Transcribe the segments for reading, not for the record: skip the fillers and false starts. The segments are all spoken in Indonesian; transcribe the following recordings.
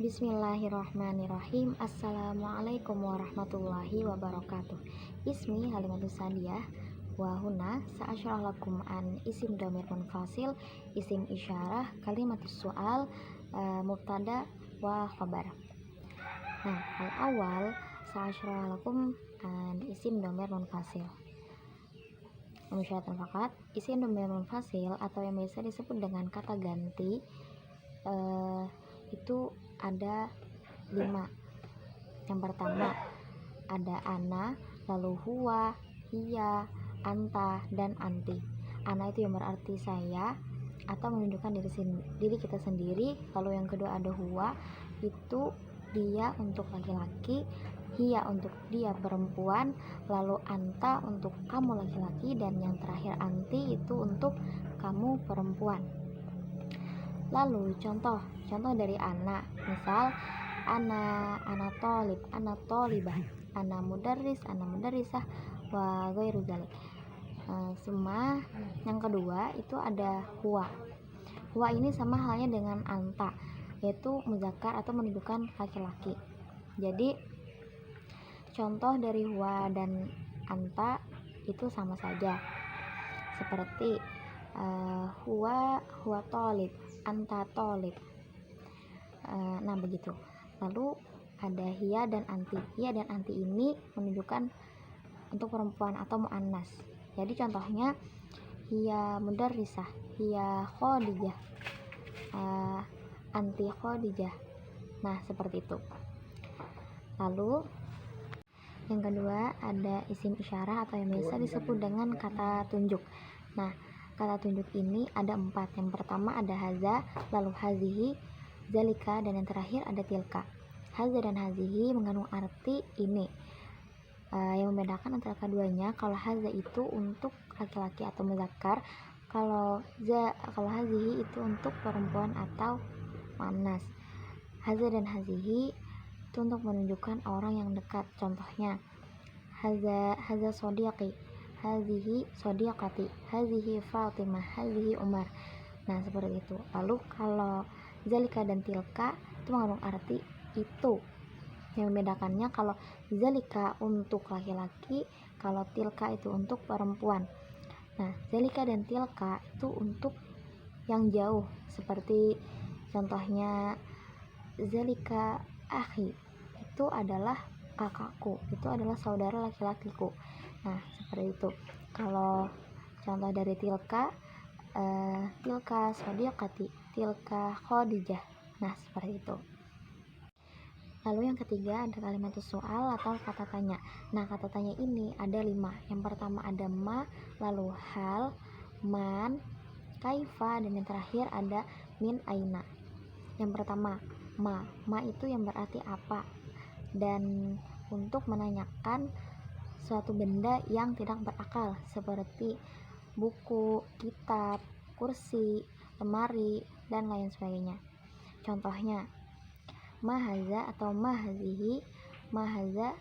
Bismillahirrahmanirrahim. Assalamualaikum warahmatullahi wabarakatuh. Ismi Halimatus Sadiyah wa huna sa'asyarah lakum an isim dhamir munfasil, isim isyarah, kalimatus su'al, mubtada wa khabar. Nah, al-awal sa'asyarah lakum an isim dhamir munfasil. Musyaratun fakat, isim dhamir munfasil atau yang biasa disebut dengan kata ganti itu ada 5. Yang pertama ada ana, lalu huwa, hiya, anta, dan anti. Ana itu yang berarti saya atau menunjukkan diri kita sendiri. Lalu yang kedua ada huwa, itu dia untuk laki-laki, hiya untuk dia perempuan, lalu anta untuk kamu laki-laki, dan yang terakhir anti itu untuk kamu perempuan. Lalu contoh dari ana, misal ana tolib, ana tolibah, ana mudarris, ana mudarrisah, wa ghairu dzalik. Semua yang kedua itu ada huwa. Huwa ini sama halnya dengan anta, yaitu muzakkar atau menunjukkan laki-laki. Jadi contoh dari huwa dan anta itu sama saja, seperti huwa tolib, anta tolib. Nah begitu. Lalu ada hiya dan anti. Hiya dan anti ini menunjukkan untuk perempuan atau muannas. Jadi contohnya hiya mudarrisah, hiya khadijah, anti khadijah. Nah seperti itu. Lalu yang kedua ada isim isyarah atau yang biasa disebut dengan kata tunjuk. Nah kata tunjuk ini ada 4. Yang pertama ada haza, lalu hazihi, zalika, dan yang terakhir ada tilka. Haza dan hazihi mengandung arti ini. Yang membedakan antara keduanya, kalau haza itu untuk laki-laki atau muzakkar, kalau hazihi itu untuk perempuan atau muannas. Haza dan hazihi itu untuk menunjukkan orang yang dekat. Contohnya haza sodiqi, hazihi sodiqati, hazihi Fatimah, hazihi Umar. Nah seperti itu. Lalu kalau zalika dan tilka itu mengandung arti itu. Yang membedakannya, kalau zalika untuk laki-laki, kalau tilka itu untuk perempuan. Nah zalika dan tilka itu untuk yang jauh, seperti contohnya zalika akhi, itu adalah kakakku, itu adalah saudara laki-lakiku. Nah seperti itu. Kalau contoh dari tilka, tilka sodiqati, tilka khadijah. Nah seperti itu. Lalu yang ketiga ada kalimatus soal atau kata tanya. Nah kata tanya ini ada 5. Yang pertama ada ma, lalu hal, man, kaifa, dan yang terakhir ada min aina. Yang pertama ma itu yang berarti apa, dan untuk menanyakan suatu benda yang tidak berakal, seperti buku, kitab, kursi, lemari, dan lain sebagainya. Contohnya mahaza atau mahazihi. Mahaza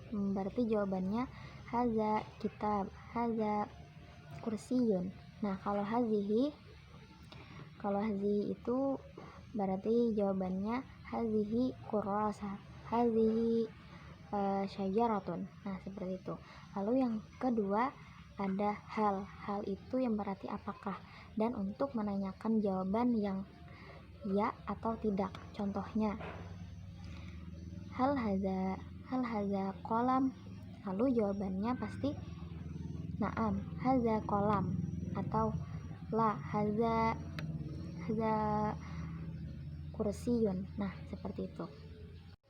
berarti jawabannya haza kitab, haza kursiyun. Nah kalau hazihi itu berarti jawabannya hazihi kurasa, hazihi syajaratun. Nah seperti itu. Lalu yang kedua ada hal itu yang berarti apakah, dan untuk menanyakan jawaban yang ya atau tidak. Contohnya hal haza kolam, lalu jawabannya pasti na'am haza kolam, atau la haza kursiyun. Nah seperti itu.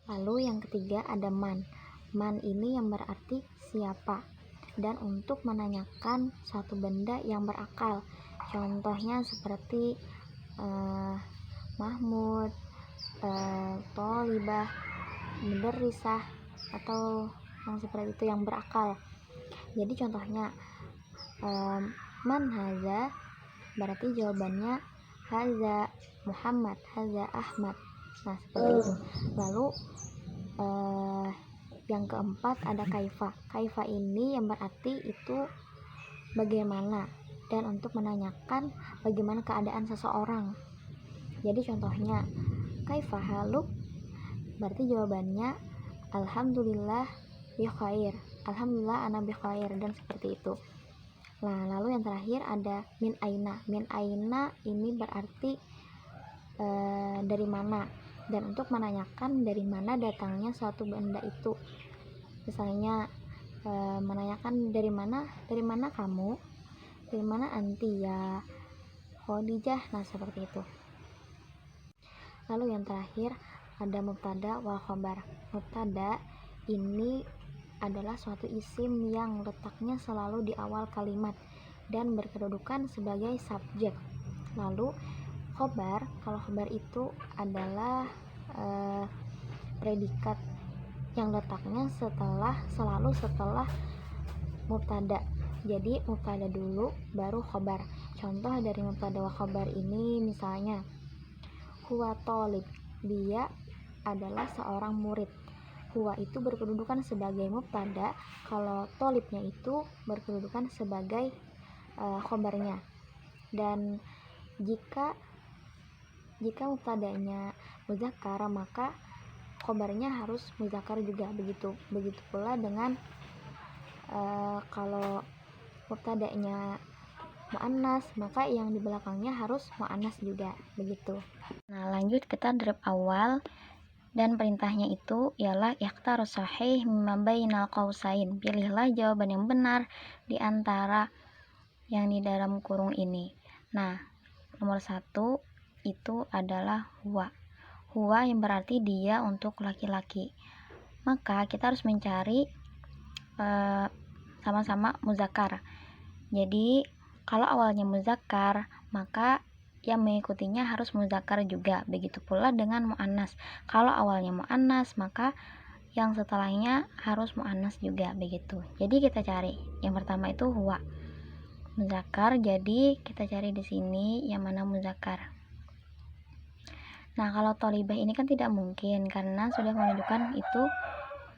Lalu yang ketiga ada man ini yang berarti siapa, dan untuk menanyakan suatu benda yang berakal. Contohnya seperti Mahmud, tolibah, mudarrisah, atau yang seperti itu yang berakal. Jadi contohnya man haza berarti jawabannya haza Muhammad, haza Ahmad. Nah seperti itu. Lalu yang keempat ada kaifa. Kaifa ini yang berarti itu bagaimana, dan untuk menanyakan bagaimana keadaan seseorang. Jadi contohnya kaifa haluk, berarti jawabannya alhamdulillah bi khair, alhamdulillah ana bi khair, dan seperti itu. Nah, lalu yang terakhir ada min aina. Min aina ini berarti dari mana, dan untuk menanyakan dari mana datangnya suatu benda itu. Misalnya menanyakan dari mana kamu, dari mana anti ya Khadijah. Nah, seperti itu. Lalu yang terakhir ada mubtada wal khobar. Mubtada ini adalah suatu isim yang letaknya selalu di awal kalimat dan berkedudukan sebagai subjek. Lalu khobar, kalau khobar itu adalah predikat yang letaknya selalu setelah mubtada. Jadi mubtada dulu baru khobar. Contoh dari mubtada wa khobar ini misalnya huwa thalib, dia adalah seorang murid. Huwa itu berkedudukan sebagai mubtada, kalau thalibnya itu berkedudukan sebagai khobarnya. Dan jika mubtadanya muzakkar, maka khobarnya harus muzakkar juga. Begitu pula dengan kalau mubtadanya muannas, maka yang di belakangnya harus muannas juga. Begitu. Nah, lanjut kita drop awal, dan perintahnya itu ialah ikhtar sahih mimma bainal qausain. Pilihlah jawaban yang benar di antara yang di dalam kurung ini. Nah, nomor 1 itu adalah huwa. Huwa yang berarti dia untuk laki-laki. Maka kita harus mencari sama-sama muzakkar. Jadi kalau awalnya muzakkar, maka yang mengikutinya harus muzakkar juga. Begitu pula dengan muannas. Kalau awalnya muannas, maka yang setelahnya harus muannas juga. Begitu. Jadi kita cari. Yang pertama itu huwa, muzakkar. Jadi kita cari di sini yang mana muzakkar. Nah, kalau thalibah ini kan tidak mungkin karena sudah menunjukkan itu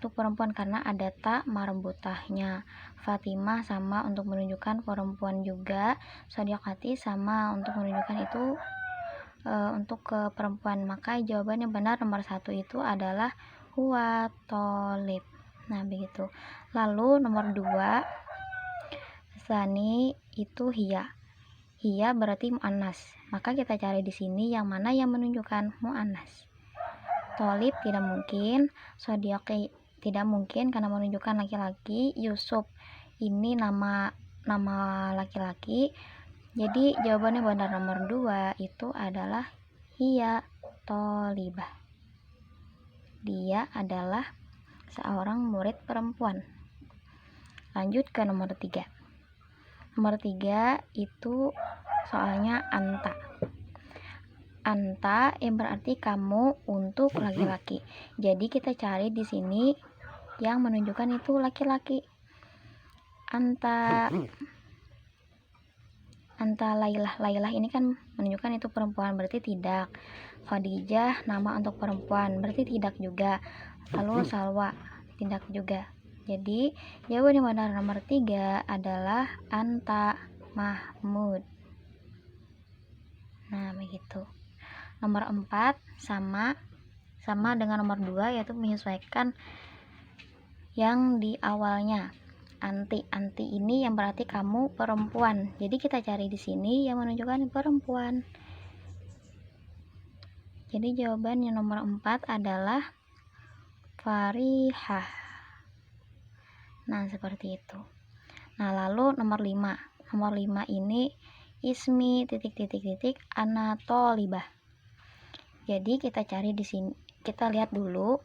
untuk perempuan, karena ada ta marbutahnya. Fatimah sama untuk menunjukkan perempuan juga. Shadiqati sama untuk menunjukkan itu untuk ke perempuan. Maka jawaban yang benar nomor 1 itu adalah huwa thalib. Nah, begitu. Lalu nomor 2 sani itu hiya. Hiya berarti muannas. Maka kita cari di sini yang mana yang menunjukkan muannas. Thalib tidak mungkin, Shadiqi tidak mungkin karena menunjukkan laki-laki. Yusuf ini nama laki-laki. Jadi jawabannya benar nomor 2 itu adalah hiya thalibah. Dia adalah seorang murid perempuan. Lanjut ke nomor 3. Nomor 3 itu soalnya anta. Anta yang berarti kamu untuk laki-laki. Jadi kita cari di sini yang menunjukkan itu laki-laki. Anta Lailah ini kan menunjukkan itu perempuan, berarti tidak. Khadijah nama untuk perempuan, berarti tidak juga. Lalu Salwa tidak juga. Jadi jawaban yang benar nomor 3 adalah anta Mahmud. Nah, begitu. Nomor 4 sama dengan nomor 2, yaitu menyesuaikan yang di awalnya. Anti ini yang berarti kamu perempuan. Jadi kita cari di sini yang menunjukkan perempuan. Jadi jawaban yang nomor 4 adalah Farihah. Nah, seperti itu. Nah, lalu nomor 5. Nomor 5 ini ismi ... ana thalibah. Jadi kita cari di sini, kita lihat dulu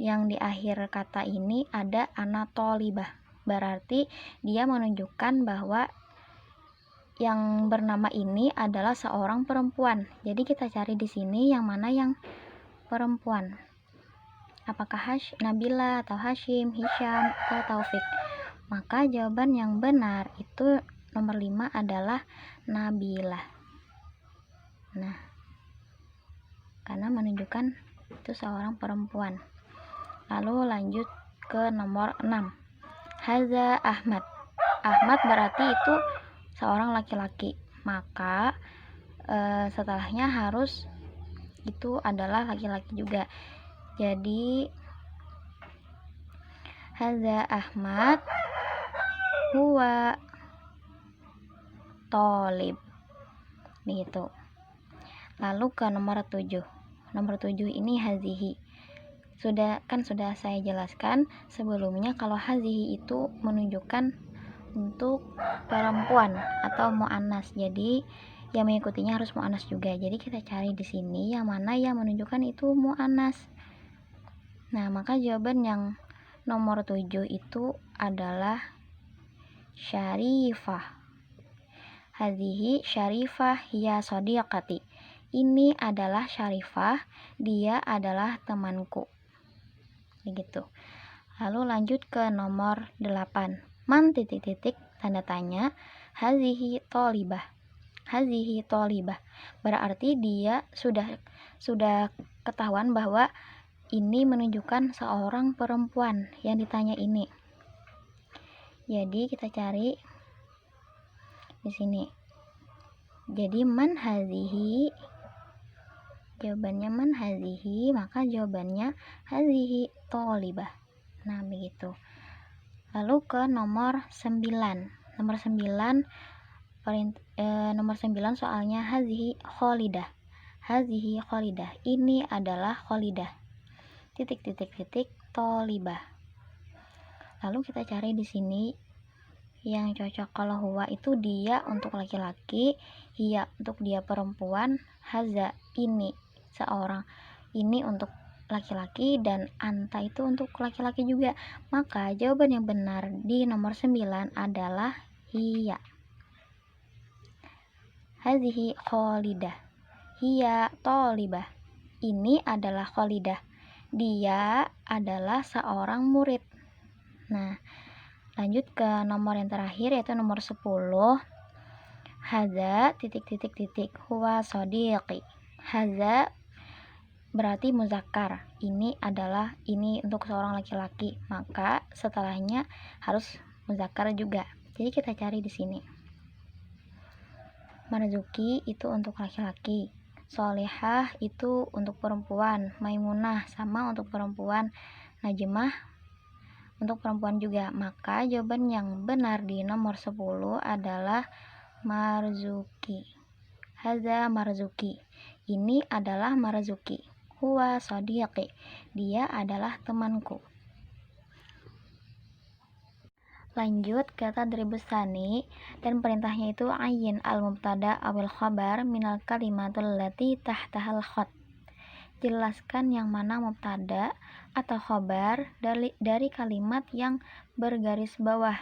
yang di akhir kata ini ada ana thalibah. Berarti dia menunjukkan bahwa yang bernama ini adalah seorang perempuan. Jadi kita cari di sini yang mana yang perempuan. Apakah Nabila atau Hashim, Hisham atau Taufik? Maka jawaban yang benar itu nomor 5 adalah Nabila. Nah, karena menunjukkan itu seorang perempuan. Lalu lanjut ke nomor 6. Haza Ahmad. Ahmad berarti itu seorang laki-laki. Maka setelahnya harus itu adalah laki-laki juga. Jadi hadza Ahmad huwa thalib, begitu. Lalu ke nomor 7. Nomor 7 ini hazihi. Sudah saya jelaskan sebelumnya kalau hazihi itu menunjukkan untuk perempuan atau muannas. Jadi yang mengikutinya harus muannas juga. Jadi kita cari di sini yang mana yang menunjukkan itu muannas. Nah, maka jawaban yang nomor 7 itu adalah syarifah. Hadhihi syarifah hiya shadiqati. Ini adalah syarifah, dia adalah temanku. Begitu. Lalu lanjut ke nomor 8. Man titik-titik tanda tanya, hadhihi thalibah. Hadhihi thalibah. Berarti dia sudah ketahuan bahwa ini menunjukkan seorang perempuan yang ditanya ini. Jadi kita cari di sini. Jadi man hadhihi, jawabannya man hadhihi, maka jawabannya hadhihi thalibah. Nah, begitu. Lalu ke nomor 9. Nomor 9 soalnya hadhihi khalidah. Hadhihi khalidah. Ini adalah khalidah. Titik-titik-titik thalibah. Lalu kita cari di sini yang cocok. Kalau huwa itu dia untuk laki-laki, hiya untuk dia perempuan, haza ini seorang ini untuk laki-laki, dan anta itu untuk laki-laki juga. Maka jawaban yang benar di nomor 9 adalah hiya. Hazihi khalidah. Hiya thalibah. Ini adalah khalidah. Dia adalah seorang murid. Nah, lanjut ke nomor yang terakhir yaitu nomor 10. Hadza titik-titik-titik huwa shadiqi. Hadza berarti muzakkar. Ini adalah ini untuk seorang laki-laki, maka setelahnya harus muzakkar juga. Jadi kita cari di sini. Marzuki itu untuk laki-laki, Solihah itu untuk perempuan, Maimunah sama untuk perempuan, Najmah untuk perempuan juga. Maka jawaban yang benar di nomor 10 adalah Marzuki. Hadza Marzuki. Ini adalah Marzuki. Huwa shadiqi. Dia adalah temanku. Lanjut ke tadribus tsani, dan perintahnya itu ayyin al-mubtada awil khabar minal kalimatul lati tahtahal khat. Jelaskan yang mana mubtada atau khabar dari kalimat yang bergaris bawah.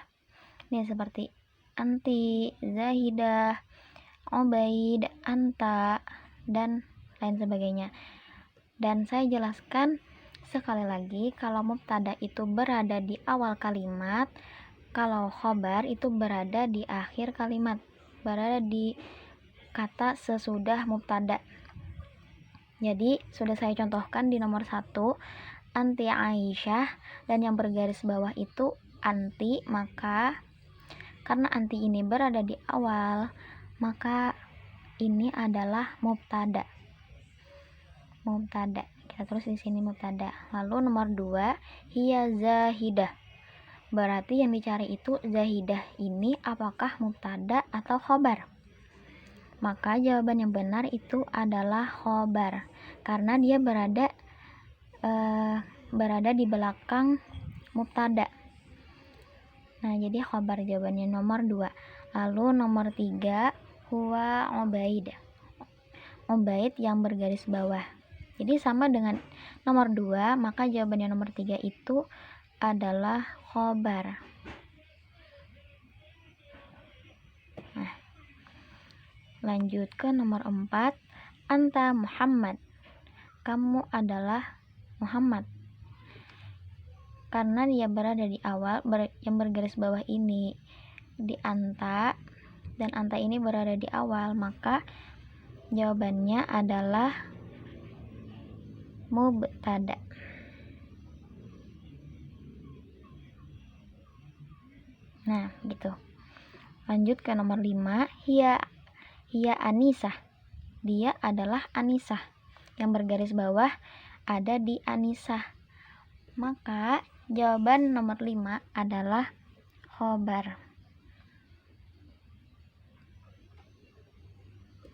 Ini seperti anti, zahidah, ubaid, anta, dan lain sebagainya. Dan saya jelaskan sekali lagi, kalau mubtada itu berada di awal kalimat, kalau khobar itu berada di akhir kalimat, berada di kata sesudah mubtada. Jadi sudah saya contohkan di nomor 1, anti Aisyah, dan yang bergaris bawah itu anti, maka karena anti ini berada di awal, maka ini adalah mubtada. Kita terus di sini mubtada. Lalu nomor 2, hiya zahidah. Berarti yang dicari itu zahidah ini apakah mubtada atau khobar? Maka jawaban yang benar itu adalah khobar, karena dia berada di belakang mubtada. Nah, jadi khobar jawabannya nomor 2. Lalu nomor 3, huwa ubaid. Ubaid yang bergaris bawah. Jadi sama dengan nomor 2, maka jawabannya nomor 3 itu adalah khobar. Nah, lanjut ke nomor 4, anta Muhammad. Kamu adalah Muhammad. Karena dia berada di awal, yang bergaris bawah ini di anta, dan anta ini berada di awal, maka jawabannya adalah mubtada. Nah, gitu. Lanjut ke nomor 5, hiya Anisah. Dia adalah Anisah. Yang bergaris bawah ada di Anisah. Maka jawaban nomor 5 adalah khobar.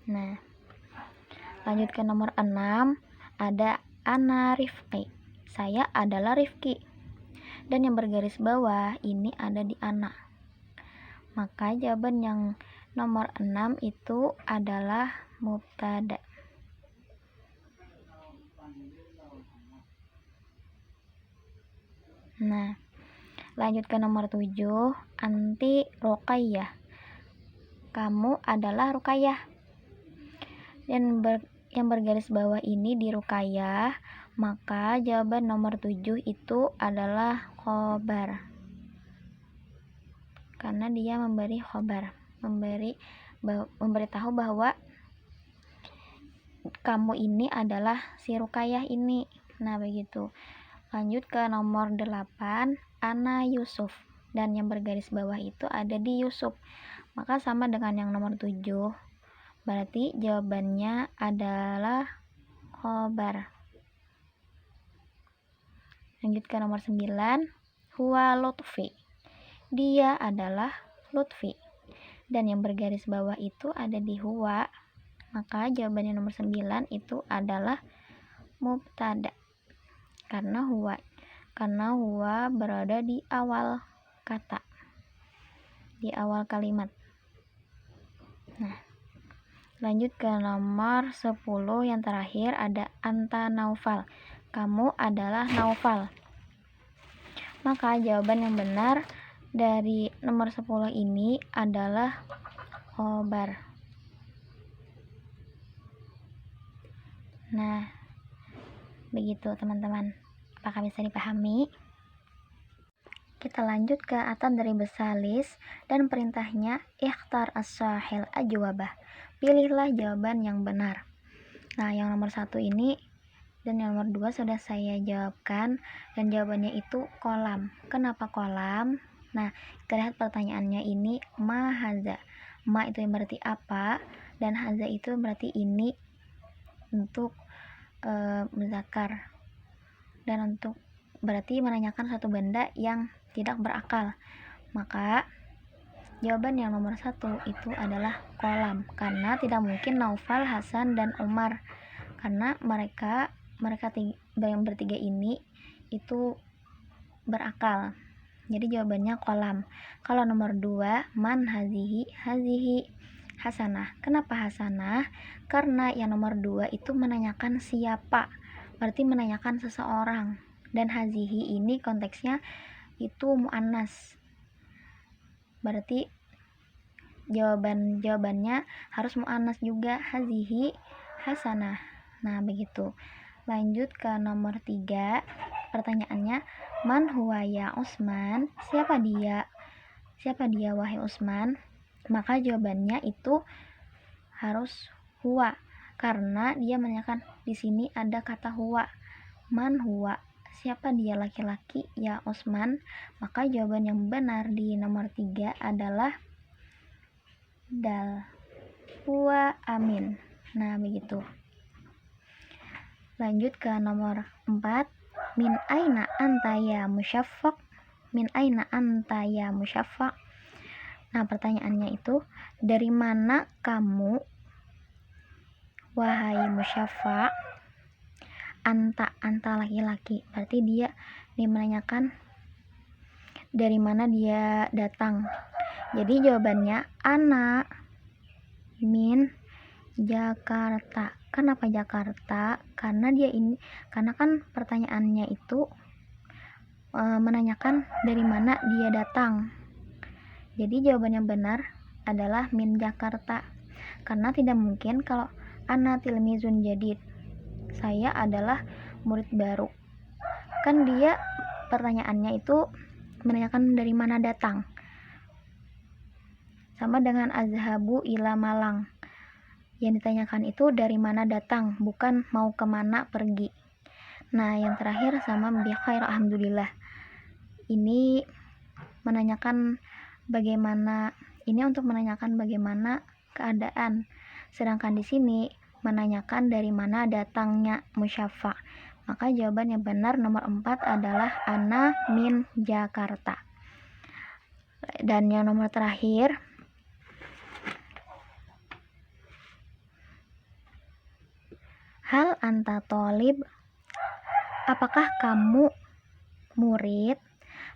Nah, lanjut ke nomor 6, ada ana Rifqi. Saya adalah Rifqi. Dan yang bergaris bawah ini ada di ana. Maka jawaban yang nomor 6 itu adalah mubtada. Nah, lanjut ke nomor 7, anti Ruqayyah. Kamu adalah Ruqayyah. Dan yang bergaris bawah ini di Ruqayyah, maka jawaban nomor 7 itu adalah khobar. Karena dia memberi khobar, memberitahu bahwa kamu ini adalah si Ruqayyah ini. Nah, begitu. Lanjut ke nomor 8, ana Yusuf. Dan yang bergaris bawah itu ada di Yusuf. Maka sama dengan yang nomor 7. Berarti jawabannya adalah khobar. Lanjut ke nomor 9, huwa Lutfi. Dia adalah Lutfi. Dan yang bergaris bawah itu ada di huwa. Maka jawabannya nomor 9 itu adalah mubtada. Karena huwa berada di awal kata, di awal kalimat. Nah, lanjut ke nomor 10 yang terakhir ada anta Naufal. Kamu adalah Naufal. Maka jawaban yang benar dari nomor 10 ini adalah khobar. Nah, begitu teman-teman. Apakah bisa dipahami? Kita lanjut ke at-tadribus salis dan perintahnya ikhtar as-sahil ajwabah. Pilihlah jawaban yang benar. Nah, yang nomor 1 ini dan yang nomor 2 sudah saya jawabkan, dan jawabannya itu kolam. Kenapa kolam? Nah, kita lihat pertanyaannya ini ma haza. Ma itu yang berarti apa, dan haza itu berarti ini untuk muzakkar, dan untuk berarti menanyakan satu benda yang tidak berakal. Maka jawaban yang nomor 1 itu adalah kolam, karena tidak mungkin Naufal, Hasan, dan Umar, karena mereka yang bertiga ini itu berakal. Jadi jawabannya kolam. Kalau nomor 2, man hazihi hasanah. Kenapa hasanah? Karena yang nomor 2 itu menanyakan siapa, berarti menanyakan seseorang, dan hazihi ini konteksnya itu muannas, berarti jawabannya harus muannas juga, hazihi hasanah. Nah, begitu. Lanjut ke nomor 3, pertanyaannya man huwa ya Usman. Siapa dia wahai Usman? Maka jawabannya itu harus huwa, karena dia menanyakan di sini ada kata huwa. Man huwa, siapa dia laki-laki ya Usman? Maka jawaban yang benar di nomor 3 adalah dal, huwa amin. Nah, begitu. Lanjut ke nomor 4, min aina anta ya musyaffaq. Min aina anta ya musyaffaq. Nah, pertanyaannya itu dari mana kamu wahai musyaffaq? Anta laki-laki, berarti dia menanyakan dari mana dia datang. Jadi jawabannya ana min Jakarta. Kenapa Jakarta? Karena kan pertanyaannya itu menanyakan dari mana dia datang. Jadi jawaban yang benar adalah min Jakarta, karena tidak mungkin kalau ana tilmizun jadid, saya adalah murid baru. Kan dia pertanyaannya itu menanyakan dari mana datang. Sama dengan azhabu ila Malang, yang ditanyakan itu dari mana datang, bukan mau kemana pergi. Nah, yang terakhir sama bi khair alhamdulillah, ini menanyakan bagaimana, ini untuk menanyakan bagaimana keadaan, sedangkan di sini menanyakan dari mana datangnya musyafa', Maka jawaban yang benar nomor 4 adalah Ana min Jakarta. Dan yang nomor terakhir, hal anta tolib, apakah kamu murid?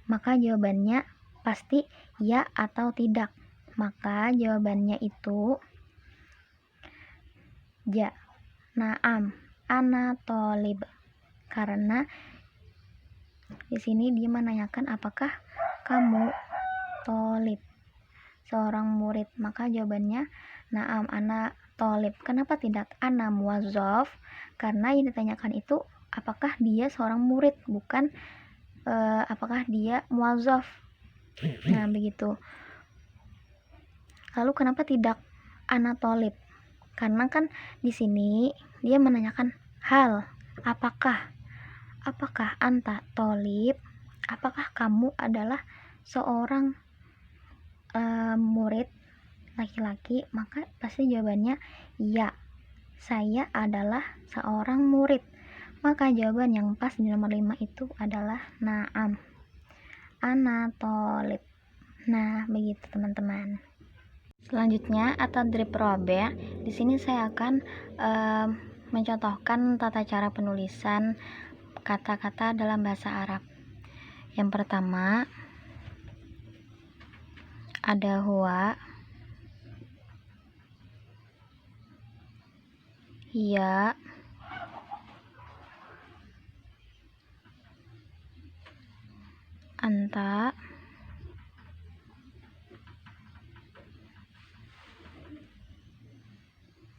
Maka jawabannya pasti ya atau tidak. Maka jawabannya itu ja. Naam, ana tolib. Karena di sini dia menanyakan apakah kamu tolib, seorang murid. Maka jawabannya naam, ana tolib. Kenapa tidak ana muwazzaf? Karena yang ditanyakan itu apakah dia seorang murid, bukan apakah dia muwazzaf. Nah, begitu. Lalu kenapa tidak ana tolib? Karena kan di sini dia menanyakan hal, apakah anta tolib, apakah kamu adalah seorang murid laki-laki, maka pasti jawabannya ya, saya adalah seorang murid. Maka jawaban yang pas di nomor 5 itu adalah naam, ana tolib. Nah, begitu teman-teman. Selanjutnya at-tadrib rabi'. Di sini saya akan mencontohkan tata cara penulisan kata-kata dalam bahasa Arab. Yang pertama ada huwa, ya, anta,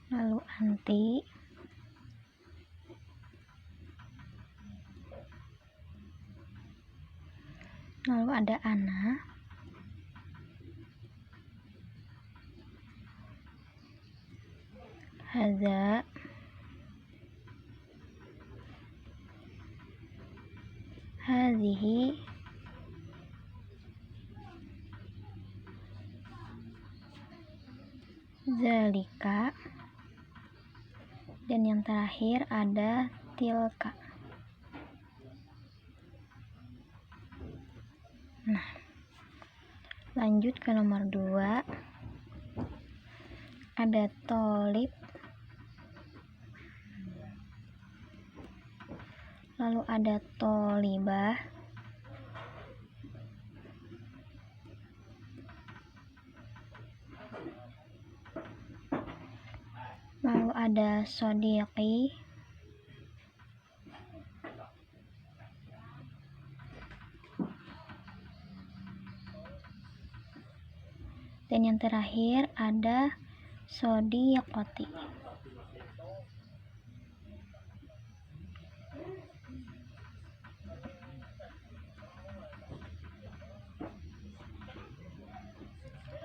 lalu anti, lalu ada ana, hadza, hadhihi, zalika, dan yang terakhir ada tilka. Nah, lanjut ke nomor 2. Ada tolib, lalu ada tolibah, lalu ada sodiqi, dan yang terakhir ada sodiqoti.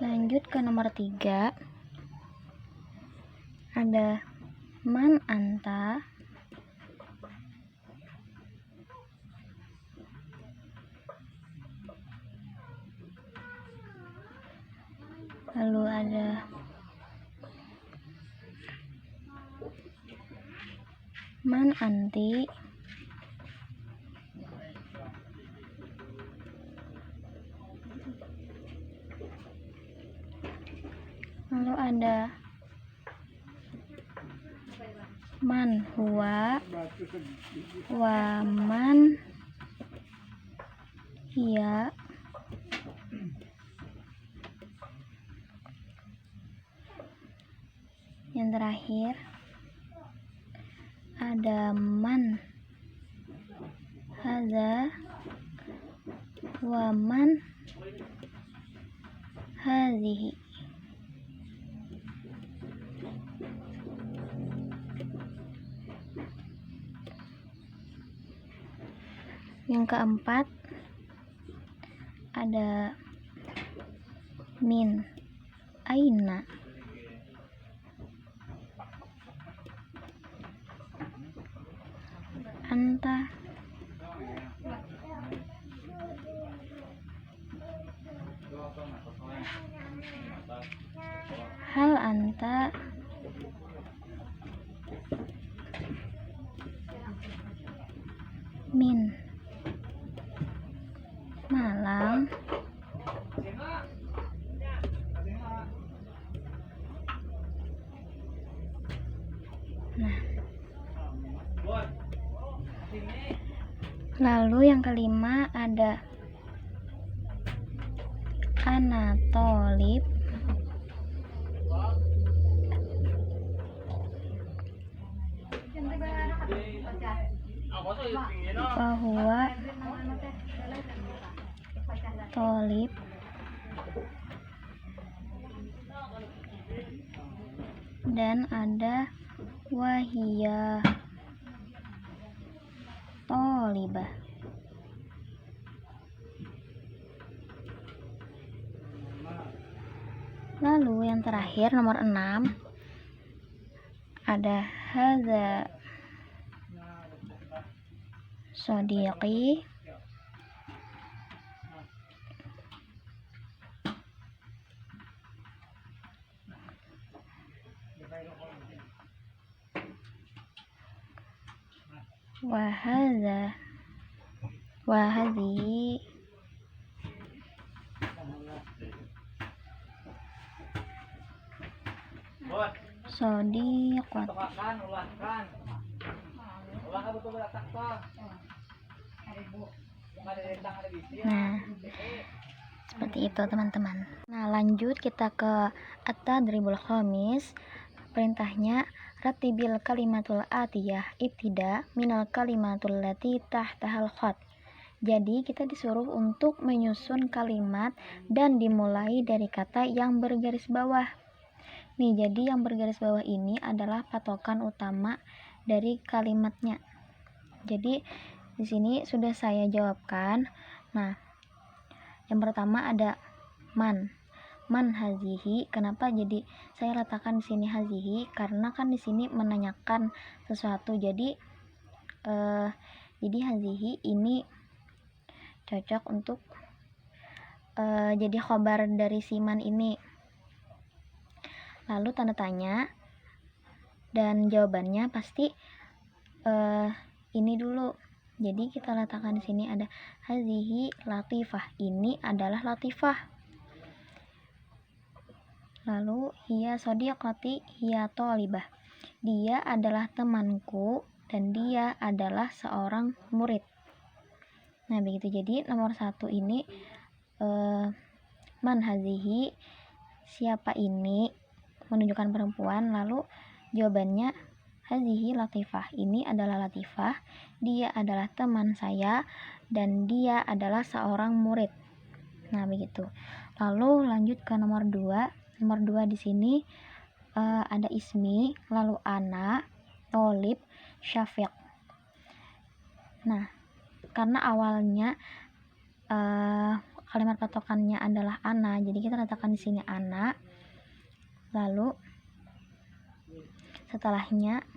Lanjut ke nomor 3. Ada man anta, lalu ada man anti, lalu ada man huwa, wa man hiya, yang terakhir ada man hadza, wa man hadhihi. Yang keempat ada min aina, anta, hal anta, min Malang. Nah, lalu yang kelima ada ana tolib bahwa tolib dan ada wahia tolibah. Lalu yang terakhir nomor 6 ada hadza sodiqi wahadhi sodiqat. Nah, seperti itu teman-teman. Nah, lanjut kita ke at-tadribul khamis. Perintahnya ratibil kalimatul atiyah ibtida minal kalimatul lati tahtahal khat. Jadi kita disuruh untuk menyusun kalimat dan dimulai dari kata yang bergaris bawah. Nih, jadi yang bergaris bawah ini adalah patokan utama dari kalimatnya. Jadi di sini sudah saya jawabkan. Nah, yang pertama ada man hazihi. Kenapa jadi saya letakkan di sini hazihi? Karena kan di sini menanyakan sesuatu. Jadi hazihi ini cocok untuk jadi khobar dari si man ini. Lalu tanda tanya dan jawabannya pasti ini dulu. Jadi kita letakkan di sini ada hazihi latifah. Ini adalah latifah. Lalu hiya sodiqati hiya tolibah. Dia adalah temanku dan dia adalah seorang murid. Nah, begitu. Jadi nomor 1 ini man hazihi, siapa ini, menunjukkan perempuan. Lalu jawabannya hazihi latifah. Ini adalah latifah. Dia adalah teman saya dan dia adalah seorang murid. Nah, begitu. Lalu lanjut ke nomor 2. Nomor 2 di sini ada ismi, lalu ana, tolib, syafiq. Nah, karena awalnya kalimat patokannya adalah ana, jadi kita letakkan di sini ana. Lalu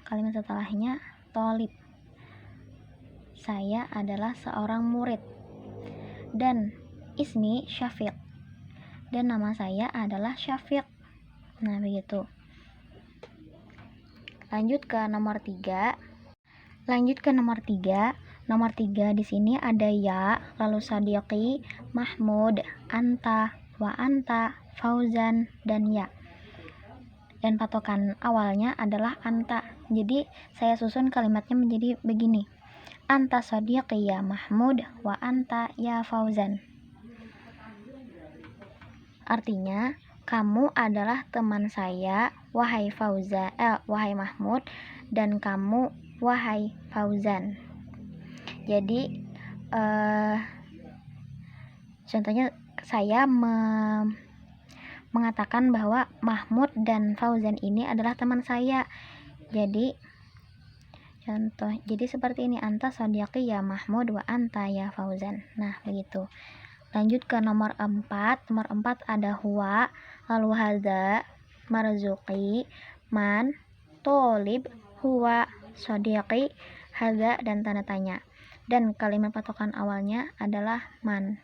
kalimat setelahnya tolib. Saya adalah seorang murid. Dan ismi syafiq. Dan nama saya adalah Syafiq. Nah, begitu. Lanjut ke nomor 3. Nomor 3 di sini ada ya, lalu sadiqi, Mahmud, anta, wa anta, Fauzan, dan ya. Dan patokan awalnya adalah anta. Jadi saya susun kalimatnya menjadi begini. Anta sadiqi ya Mahmud, wa anta ya Fauzan. Artinya, kamu adalah teman saya, wahai wahai Mahmud, dan kamu, wahai Fauzan. Jadi, contohnya saya mengatakan bahwa Mahmud dan Fauzan ini adalah teman saya. Jadi, jadi seperti ini, anta sadiqi ya Mahmud, wa anta ya Fauzan. Nah, begitu. Lanjut ke nomor 4. Nomor 4 ada huwa, lalu hadza, marzuqi, man, tolib, huwa, sodiqi, hadza, dan tanda tanya. Dan kalimat patokan awalnya adalah man.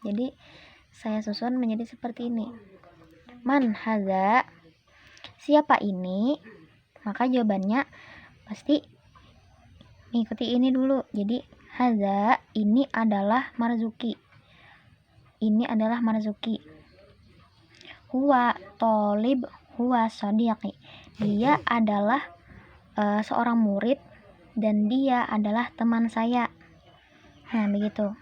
Jadi saya susun menjadi seperti ini. Man hadza, siapa ini? Maka jawabannya pasti mengikuti ini dulu. Jadi Hadza ini adalah Marzuki. Ini adalah Marzuki. Huwa tolib, huwa sodiqi. Dia adalah seorang murid dan dia adalah teman saya. Nah, begitu.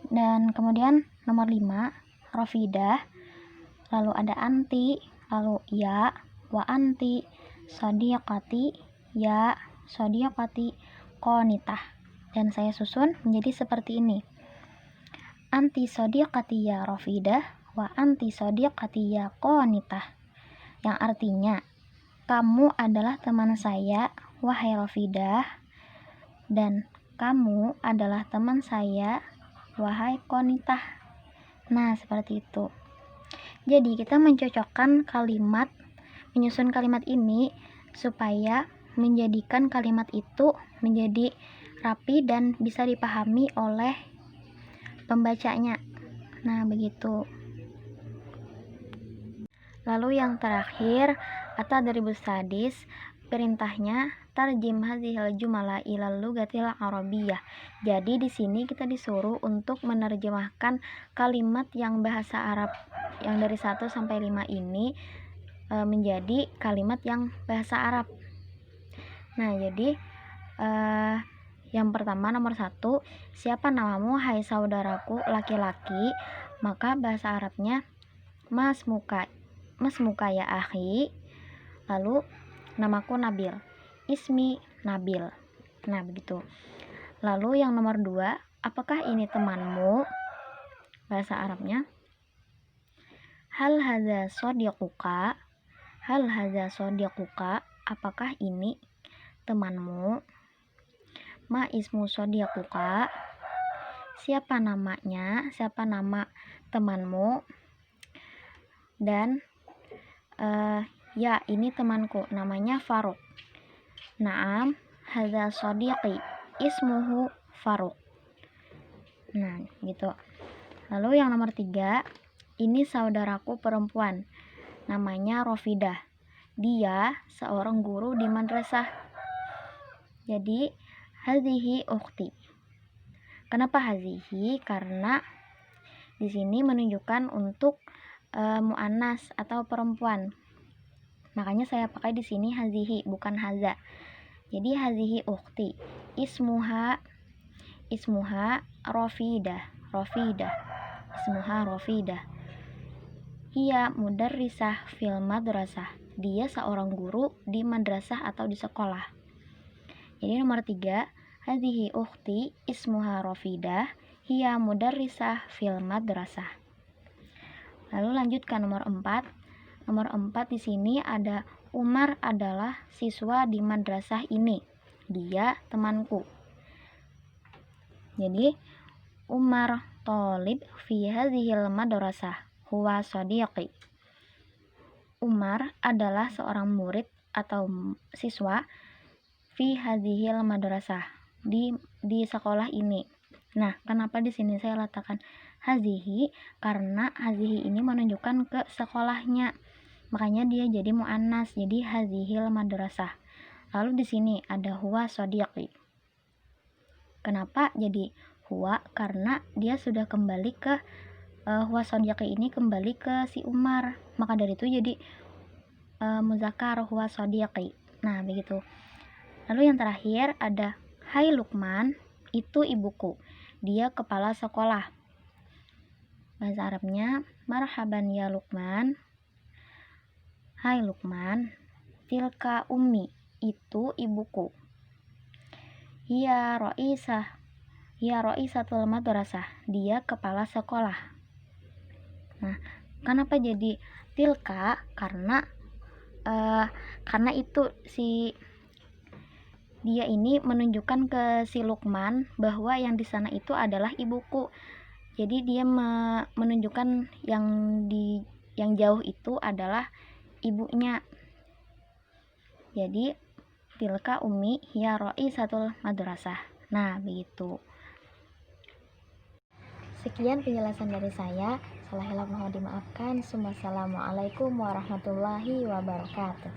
Dan kemudian nomor 5, Rafidah. Lalu ada anti, lalu ya, wa anti, sodiqati, ya, sodiqati, qonitah. Dan saya susun menjadi seperti ini. Anti sodiqati ya Rafidah, wa anti sodiqati ya qonitah. Yang artinya, kamu adalah teman saya, wahai Rafidah, dan kamu adalah teman saya, wahai qonitah. Nah, seperti itu. Jadi, kita menyusun kalimat ini supaya menjadikan kalimat itu menjadi rapi dan bisa dipahami oleh pembacanya. Nah, begitu. Lalu yang terakhir, at-tadribus sadis, perintahnya tarjim hadhil jumala ilal lugatil arabiyyah. Jadi di sini kita disuruh untuk menerjemahkan kalimat yang bahasa Arab yang dari 1 sampai 5 ini menjadi kalimat yang bahasa Arab. Nah, jadi yang pertama nomor 1, siapa namamu hai saudaraku laki-laki? Maka bahasa Arabnya masmuka ya akhi. Lalu namaku Nabil, ismi Nabil. Nah, begitu. Lalu yang nomor 2, apakah ini temanmu? Bahasa Arabnya hal hadza sodiquka, hal hadza sodiquka, apakah ini temanmu? Ma ismu sodiquka, siapa namanya, siapa nama temanmu? Dan ya, ini temanku, namanya Faruk. Naam, hadza sodiqi, ismuhu Faruk. Nah, gitu. Lalu yang nomor 3, ini saudaraku perempuan, namanya Rafidah. Dia seorang guru di madrasah. Jadi, hazihi ukhti. Kenapa hazihi? Karena di sini menunjukkan untuk muannas atau perempuan. Makanya saya pakai di sini hazihi, bukan haza. Jadi hazihi ukhti. Ismuha Rafidah. Ismuha Rafidah. Hiya mudarrisah fil madrasah. Dia seorang guru di madrasah atau di sekolah. Jadi nomor 3, hazihi ukhti ismuha Rafidah. Hiya mudarrisah fil madrasah. Lalu lanjutkan nomor 4. Nomor 4 di sini ada Umar adalah siswa di madrasah ini. Dia temanku. Jadi Umar tolib fi hadhil madrasah. Huwa sodiqi. Umar adalah seorang murid atau siswa fi hadhil madrasah, di sekolah ini. Nah, kenapa di sini saya letakkan hazihi? Karena hazihi ini menunjukkan ke sekolahnya. Makanya dia jadi muannas, jadi hazihil madrasah. Lalu di sini ada huwa sodiqi. Kenapa jadi huwa? Karena dia sudah kembali ke huwa sodiqi ini kembali ke si Umar. Maka dari itu jadi muzakkar huwa sodiqi. Nah, begitu. Lalu yang terakhir ada hai Lukman, itu ibuku. Dia kepala sekolah. Bahasa Arabnya marhaban ya Lukman. Hai Lukman, tilka ummi, itu ibuku. Hiya ra'isatul madrasah, dia kepala sekolah. Nah, kenapa jadi tilka? Karena itu dia ini menunjukkan ke si Lukman bahwa yang di sana itu adalah ibuku. Jadi dia menunjukkan yang jauh itu adalah ibunya. Jadi tilka ummi hiya ra'isatul madrasah. Nah, begitu. Sekian penjelasan dari saya. Salah hilaf mohon dimaafkan. Wassalamualaikum warahmatullahi wabarakatuh.